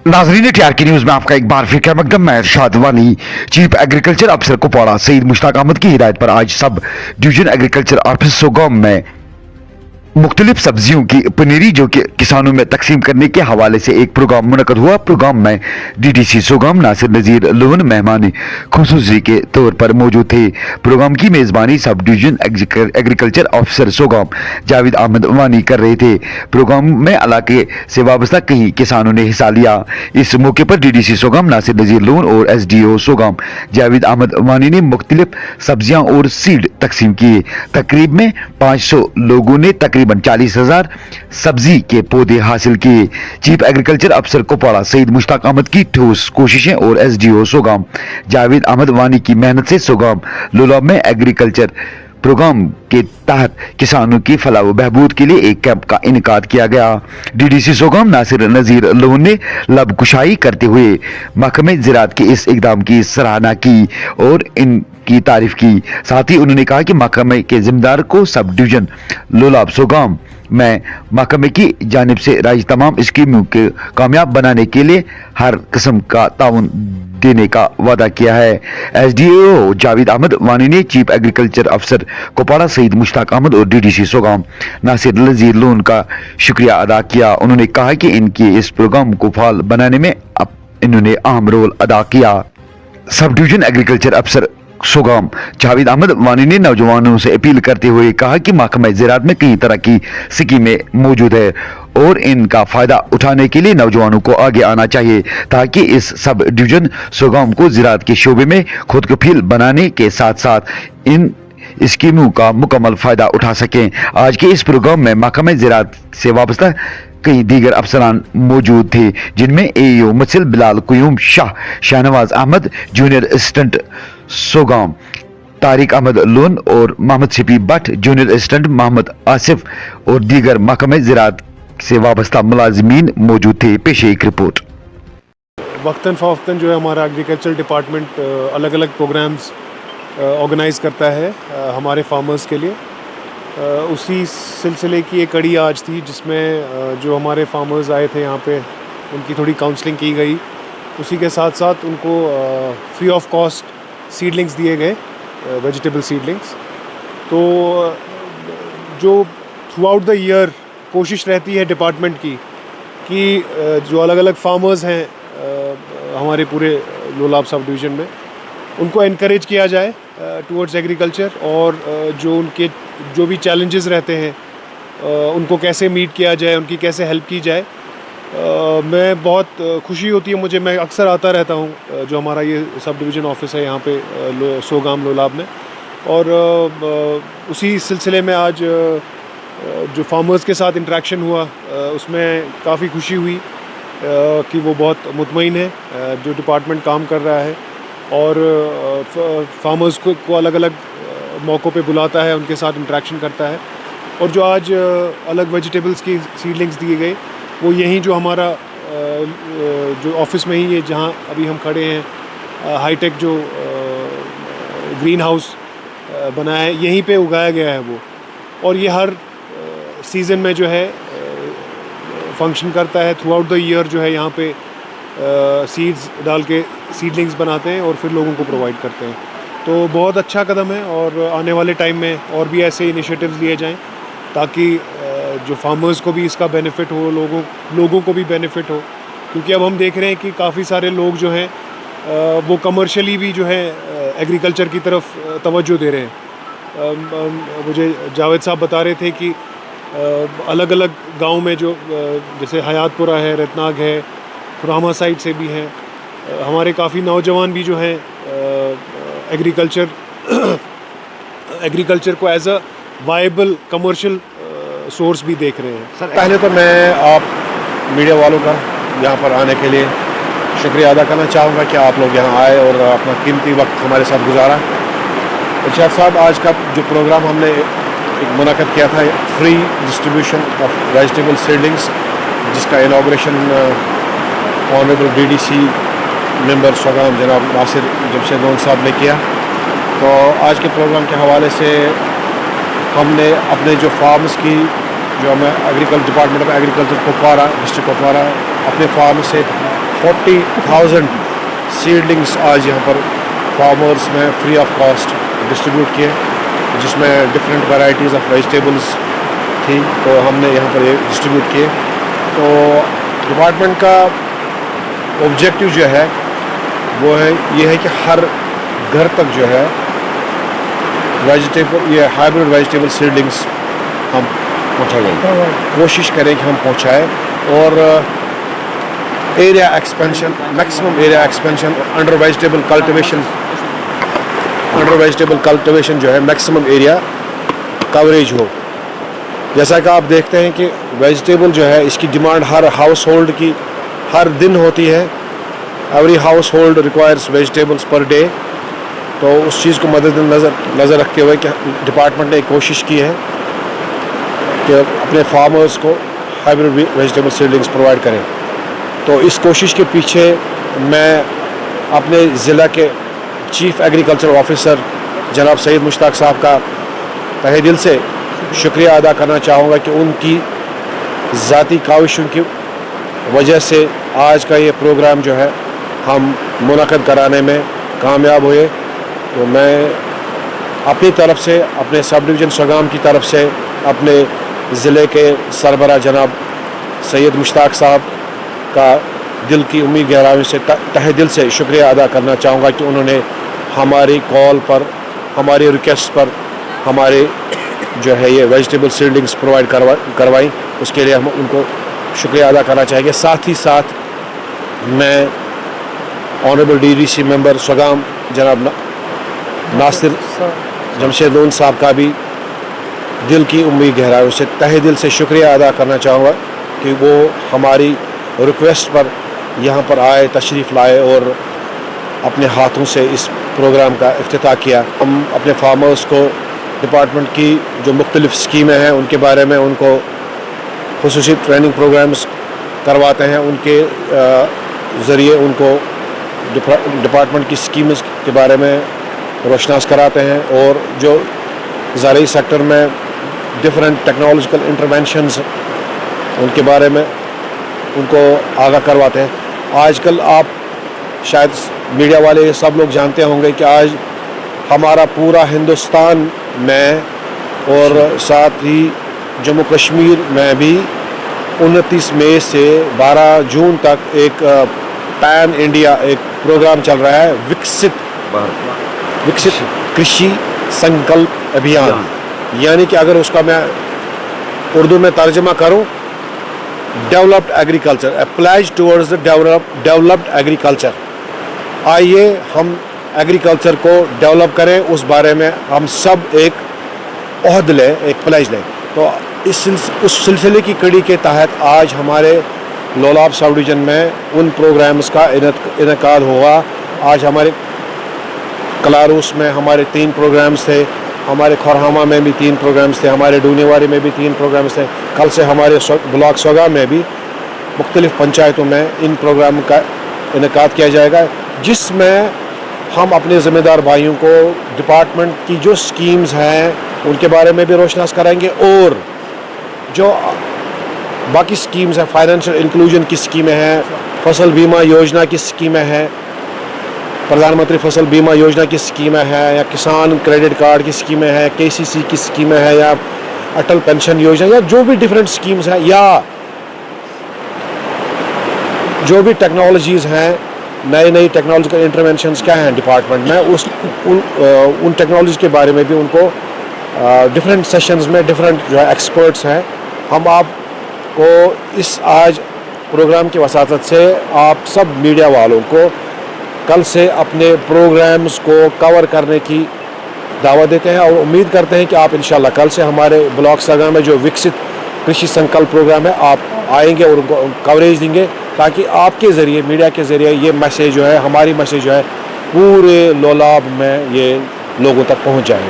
नाजरीन टीआर की न्यूज में आपका एक बार फिर क्या मकदम। मैं इरशाद वानी, चीफ एग्रीकल्चर अफसर कुपवाड़ा सईद मुश्ताक अहमद की हिदायत पर आज सब डिवीजन एग्रीकल्चर ऑफिस सोगम में मुख्तलिफ सब्जियों की पनीरी जो कि किसानों में तकसीम करने के हवाले से एक प्रोग्राम मुनक़द हुआ। प्रोग्राम में डीडीसी सोगम नासिर नज़ीर लोन मेहमान खुसूसी के तौर पर मौजूद थे। प्रोग्राम की मेज़बानी subdivision agriculture officer Sogam Javed Ahmad Wani कर रहे थे। प्रोग्राम में इलाके से वाबस्ता कई किसानों ने हिस्सा लिया। इस मौके पर डीडीसी सोगम नासिर नज़ीर लोन और एसडीओ सोगम जावेद अहमद वानी ने मुख्तलिफ सब्जियां और सीड तकसीम किए। तकरीब में 500 लोगों ने तकरीबन 40,000 सब्जी के पौधे हासिल किए। चीफ एग्रीकल्चर अफसर कुपवाड़ा सईद मुश्ताक अहमद की ठोस कोशिशें और एसडीओ सोगम जावेद अहमद वानी की मेहनत से सोगम लोलाब में एग्रीकल्चर प्रोग्राम के तहत किसानों की फलाह व बहबूद के लिए एक कैंप का इनेकाद किया गया। डीडीसी सोगम नासिर नज़ीर लोन ने लब कुशाई करते हुए महकमे ज़राअत के इस इकदाम की सराहना की और इनकी तारीफ की। साथ ही उन्होंने कहा कि महकमे के जिम्मेदार को सब डिवीजन लोलाब सोगम में महकमे की जानिब से राइज तमाम स्कीमों के कामयाब बनाने के लिए हर किस्म का ताउन देने का वादा किया है। एसडीओ जावेद अहमद वानी ने चीफ एग्रीकल्चर अफसर कुपवाड़ा सईद मुश्ताक अहमद और डीडीसी सोगम नासिर नज़ीर लोन का शुक्रिया अदा किया। उन्होंने कहा कि इनके इस प्रोग्राम को फाल बनाने में इन्होंने अहम रोल अदा किया। सब डिवीजन एग्रीकल्चर अफसर सोगम जावेद अहमद वानी ने नौजवानों से अपील करते हुए कहा कि महकमा ज़राअत में कई तरह की स्कीमें मौजूद है और इनका फायदा उठाने के लिए नौजवानों को आगे आना चाहिए ताकि इस सब डिवीजन सोगम को ज़राअत के शोबे में खुद कफील बनाने के साथ साथ इन स्कीमों का मुकम्मल फायदा उठा सकें। आज के इस प्रोग्राम में महकमा ज़राअत से वाबस्ता कई दीगर अफसरान मौजूद थे जिनमें एईओ मुसिल बिलाल कुयूम शाह, शाहनवाज अहमद, जूनियर असिस्टेंट सोगम तारिक अहमद लोन और मोहम्मद शफी भट्ट, जूनियर असिस्टेंट मोहम्मद आसिफ और दीगर महकमा ज़राअत से वाबस्ता मुलाजिमीन मौजूद थे। पेश एक रिपोर्ट। वक्तन फ़वक्तन जो है हमारा एग्रीकल्चर डिपार्टमेंट अलग अलग प्रोग्राम्स ऑर्गेनाइज़ करता है हमारे फार्मर्स के लिए। उसी सिलसिले की एक कड़ी आज थी जिसमें जो हमारे फार्मर्स आए थे यहाँ पे उनकी थोड़ी काउंसलिंग की गई। उसी के साथ साथ उनको फ्री ऑफ कॉस्ट सीडलिंग्स दिए गए, वेजिटेबल सीडलिंग्स। तो जो थ्रू आउट द ईयर कोशिश रहती है डिपार्टमेंट की कि जो अलग अलग फार्मर्स हैं हमारे पूरे लोलाब सब डिवीज़न में उनको एनकरेज किया जाए टुवर्ड्स एग्रीकल्चर और जो उनके जो भी चैलेंजेस रहते हैं उनको कैसे मीट किया जाए, उनकी कैसे हेल्प की जाए। मैं बहुत खुशी होती है मुझे, मैं अक्सर आता रहता हूँ जो हमारा ये सब डिवीज़न ऑफिस है यहाँ पे सोगम लोलाब में। और उसी सिलसिले में आज जो फार्मर्स के साथ इंटरेक्शन हुआ उसमें काफ़ी खुशी हुई कि वो बहुत मुतमईन है जो डिपार्टमेंट काम कर रहा है और फार्मर्स को अलग अलग मौक़ों पे बुलाता है, उनके साथ इंटरेक्शन करता है। और जो आज अलग वेजिटेबल्स की सीडलिंग्स दिए गए वो यहीं जो हमारा जो ऑफिस में ही ये जहाँ अभी हम खड़े हैं हाईटेक जो ग्रीन हाउस बनाया है यहीं पे उगाया गया है वो। और ये हर सीज़न में जो है फंक्शन करता है। थ्रू आउट द ईयर जो है यहाँ पे सीड्स डाल के सीडलिंग्स बनाते हैं और फिर लोगों को प्रोवाइड करते हैं। तो बहुत अच्छा कदम है और आने वाले टाइम में और भी ऐसे इनिशिएटिव्स लिए जाएं ताकि जो फार्मर्स को भी इसका बेनिफिट हो, लोगों को भी बेनिफिट हो। क्योंकि अब हम देख रहे हैं कि काफ़ी सारे लोग जो हैं वो कमर्शियली भी जो है एग्रीकल्चर की तरफ तवज्जो दे रहे हैं। मुझे जावेद साहब बता रहे थे कि अलग अलग गांव में जो जैसे हयातपुरा है, रत्नाग है, खुरामा साइड से भी हैं हमारे काफ़ी नौजवान भी जो हैं एग्रीकल्चर को as a viable commercial source भी देख रहे हैं। सर, पहले तो मैं आप मीडिया वालों का यहाँ पर आने के लिए शुक्रिया अदा करना चाहूँगा कि आप लोग यहाँ आए और अपना कीमती वक्त हमारे साथ गुजारा। इरशाद साहब, आज का जो प्रोग्राम हमने एक मुनाक़द किया था free distribution of vegetable seedlings जिसका इनाग्रेशन ऑनरेबल डीडीसी मेंबर सोगम जनाब नासिर जमशेद लोन साहब ने किया। तो आज के प्रोग्राम के हवाले से हमने अपने जो फार्म्स की जो हमें agriculture department of agriculture Kupwara district Kupwara अपने फार्म से 40,000 सीडलिंग्स आज यहाँ पर फार्मर्स में फ्री ऑफ कॉस्ट डिस्ट्रीब्यूट किए, जिसमें डिफरेंट वैरायटीज़ ऑफ वेजिटेबल्स थी, तो हमने यहाँ पर ये डिस्ट्रीब्यूट किए। तो डिपार्टमेंट का ऑब्जेक्टिव जो है वो है ये है कि हर घर तक जो है वेजिटेबल, ये हाइब्रिड वेजिटेबल सीडलिंग्स हम पहुँचाएँ, कोशिश करें कि हम पहुँचाएँ। और area expansion, maximum area expansion under vegetable cultivation जो है मैक्सिमम एरिया कवरेज हो। जैसा कि आप देखते हैं कि वेजिटेबल जो है इसकी डिमांड हर हाउस होल्ड की हर दिन होती है। Every house hold requires vegetables per day. तो उस चीज़ को नज़र रखते हुए कि डिपार्टमेंट ने कोशिश की है कि अपने फार्मर्स को हाइब्रिड वेजिटेबल सीडलिंग्स प्रोवाइड करें। तो इस कोशिश के पीछे मैं अपने ज़िला के चीफ़ एग्रीकल्चर ऑफिसर जनाब सैयद मुश्ताक साहब का तहे दिल से शुक्रिया अदा करना चाहूँगा कि उनकी ज़ाती काविशों की वजह से आज का ये प्रोग्राम जो है हम मुनक़द कराने में कामयाब हुए। तो मैं अपनी तरफ से, अपने सब डिवीज़न सगाम की तरफ से, अपने ज़िले के सरबरा जनाब सैयद मुश्ताक साहब का दिल की उम्मीद गहराइयों से तहे दिल से शुक्रिया अदा करना चाहूँगा कि उन्होंने हमारी कॉल पर, हमारी रिक्वेस्ट पर हमारे जो है ये वेजिटेबल सीडलिंग्स प्रोवाइड करवाई। उसके लिए हम उनको शुक्रिया अदा करना चाहेंगे। साथ ही साथ मैं ऑनरेबल DDC मेंबर सगाम जनाब नासिर जमशेद लोन साहब का भी दिल की उम्मीद गहराइयों से तहे दिल से शुक्रिया अदा करना चाहूँगा कि वो हमारी रिक्वेस्ट पर यहाँ पर आए, तशरीफ़ लाए और अपने हाथों से इस प्रोग्राम का इफ्तिताह किया। हम अपने फार्मर्स को डिपार्टमेंट की जो मुख्तलिफ़ स्कीमें हैं उनके बारे में उनको खुसूसी ट्रेनिंग प्रोग्राम्स करवाते हैं, उनके ज़रिए उनको डिपार्टमेंट की स्कीम्स के बारे में रोशनास कराते हैं और जो ज़राई सेक्टर में डिफरेंट टेक्नोलॉजिकल इंटरवेंशंस उनके बारे में उनको आगाह करवाते हैं। आजकल आप शायद मीडिया वाले सब लोग जानते होंगे कि आज हमारा पूरा हिंदुस्तान में और साथ ही जम्मू कश्मीर में भी 29 मई से 12 जून तक एक पैन इंडिया एक प्रोग्राम चल रहा है, विकसित कृषि संकल्प अभियान। यानी कि अगर उसका मैं उर्दू में तर्जमा करूं, developed agriculture, a pledge towards the developed agriculture. आइए हम एग्रीकल्चर को डेवलप करें, उस बारे में हम सब एक ओहद लें, एक प्लेज लें। तो उस सिलसिले की कड़ी के तहत आज हमारे लोलाब सब डिवीज़न में उन प्रोग्राम्स का इनेकाद हुआ। आज हमारे कलारूस में हमारे 3 प्रोग्राम्स थे, हमारे खोरहामा में भी 3 प्रोग्राम्स थे, हमारे डूनेवारी में भी 3 प्रोग्राम्स थे। कल से हमारे ब्लॉक सोगा में भी मुख्तलिफ़ पंचायतों में इन प्रोग्राम का इनेकाद किया जाएगा, जिसमें हम अपने ज़िम्मेदार भाइयों को डिपार्टमेंट की जो स्कीम्स हैं उनके बारे में भी रोशनास कराएंगे और जो बाकी स्कीम्स हैं, फाइनेंशियल इंक्लूजन की स्कीमें हैं, फसल बीमा योजना की स्कीमें हैं, प्रधानमंत्री फसल बीमा योजना की स्कीमें हैं, या किसान क्रेडिट कार्ड की स्कीमें हैं, KCC की स्कीमें हैं, या अटल पेंशन योजना, या जो भी डिफरेंट स्कीम्स हैं, या जो भी टेक्नोलॉजीज़ हैं, नई टेक्नोलॉजिकल इंटरवेंशंस क्या हैं डिपार्टमेंट में, उन टेक्नोलॉजी के बारे में भी उनको डिफरेंट सेशंस में डिफरेंट जो है एक्सपर्ट्स हैं। हम आपको इस आज प्रोग्राम की वसातत से आप सब मीडिया वालों को कल से अपने प्रोग्राम्स को कवर करने की दावत देते हैं और उम्मीद करते हैं कि आप इंशाल्लाह कल से हमारे ब्लॉक सगा में जो विकसित कृषि संकल्प प्रोग्राम है आप आएंगे और उनको कवरेज देंगे, ताकि आपके ज़रिए, मीडिया के ज़रिए ये मैसेज जो है, हमारी मैसेज जो है पूरे लोलाब में ये लोगों तक पहुंच जाए।